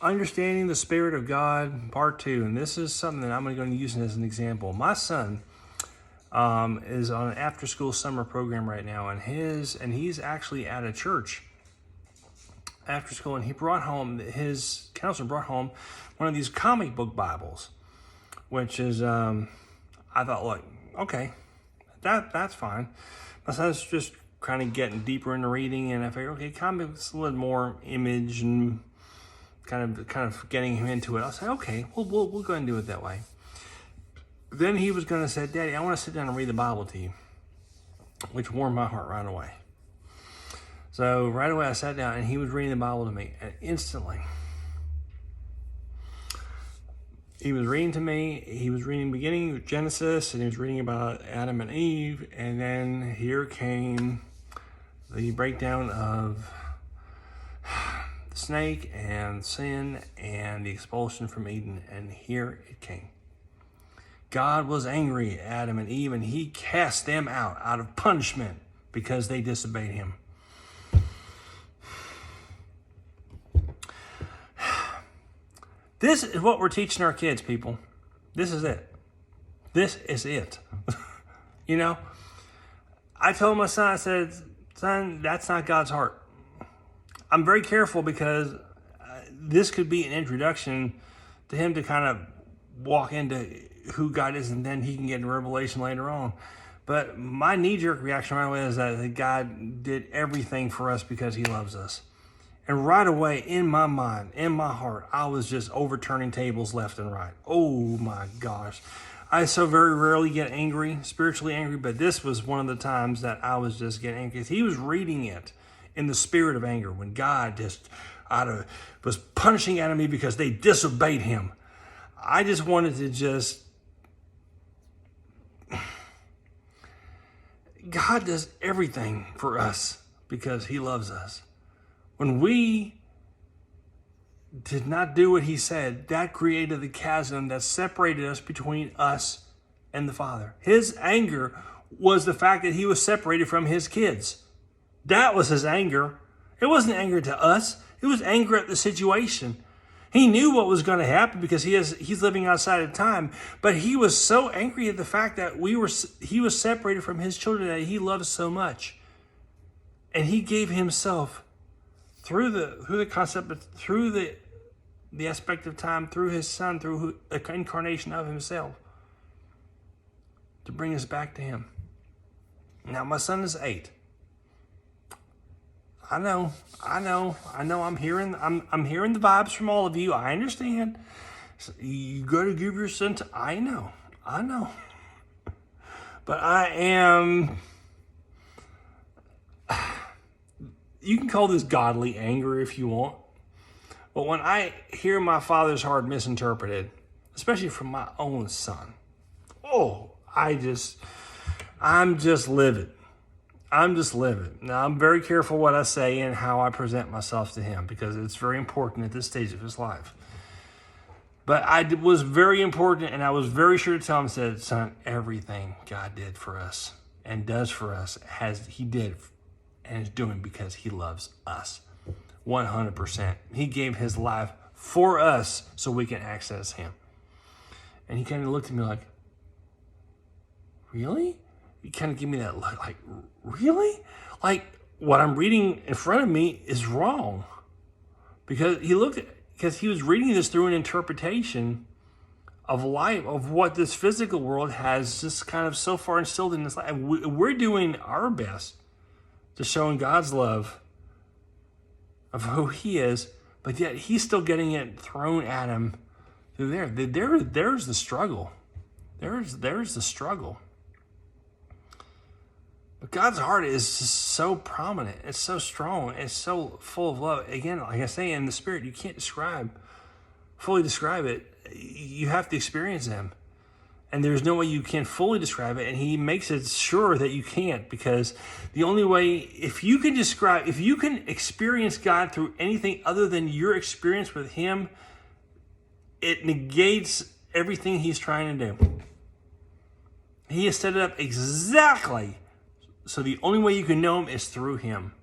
Understanding the Spirit of God, part 2. And this is something that I'm going to use as an example. My son is on an after-school summer program right now, and he's actually at a church after school, and his counselor brought home one of these comic book Bibles, which is, I thought, look, okay, that's fine. My son's just kind of getting deeper into reading, and I figured, okay, comics a little more image and kind of getting him into it. I'll say, okay, we'll go ahead and do it that way. Then he was going to say, Daddy, I want to sit down and read the Bible to you, which warmed my heart right away. So right away I sat down and he was reading the Bible to me, and instantly he was reading to me. He was reading the beginning of Genesis, and he was reading about Adam and Eve, and then here came the breakdown of the snake and sin and the expulsion from Eden, and here it came. God was angry at Adam and Eve, and he cast them out of punishment because they disobeyed him. This is what we're teaching our kids, people. This is it. This is it. You know, I told my son, I said, son, that's not God's heart. I'm very careful because this could be an introduction to him to kind of walk into who God is, and then he can get into revelation later on. But my knee-jerk reaction right away is that God did everything for us because he loves us. And right away, in my mind, in my heart, I was just overturning tables left and right. Oh my gosh. I so very rarely get angry, spiritually angry, but this was one of the times that I was just getting angry. He was reading it in the spirit of anger when God just was punishing at me because they disobeyed him. I just wanted to God does everything for us because he loves us. When we did not do what he said, that created the chasm that separated us between us and the Father. His anger was the fact that he was separated from his kids. That was his anger. It wasn't anger to us. It was anger at the situation. He knew what was going to happen because he's living outside of time. But he was so angry at the fact that he was separated from his children that he loves so much. And he gave himself through the concept, through the aspect of time, through his son, through the incarnation of himself, to bring us back to him. Now my son is 8. I know. I'm hearing the vibes from all of you. I understand. You got to give your son to. I know. But I am. You can call this godly anger if you want. But when I hear my father's heart misinterpreted, especially from my own son, I'm just livid. Now, I'm very careful what I say and how I present myself to him because it's very important at this stage of his life. But it was very important, and I was very sure to tell him, said, son, everything God did for us and does for us, he did and is doing because he loves us 100%. He gave his life for us so we can access him. And he kind of looked at me like, really? He kind of gave me that look like, really? Like what I'm reading in front of me is wrong. Because he was reading this through an interpretation of life, of what this physical world has just kind of so far instilled in this life. We're doing our best to showing God's love of who he is, but yet he's still getting it thrown at him through there. There's the struggle. There's the struggle. But God's heart is just so prominent. It's so strong. It's so full of love. Again, like I say, in the Spirit, you can't fully describe it. You have to experience him. And there's no way you can fully describe it. And he makes it sure that you can't, because the only way, if you can experience God through anything other than your experience with him, it negates everything he's trying to do. He has set it up exactly so the only way you can know him is through him.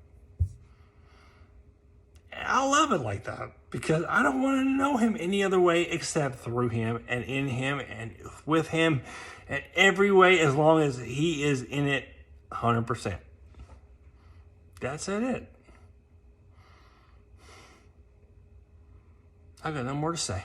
And I love it like that because I don't want to know him any other way except through him and in him and with him in every way, as long as he is in it 100%. That's it. I got no more to say.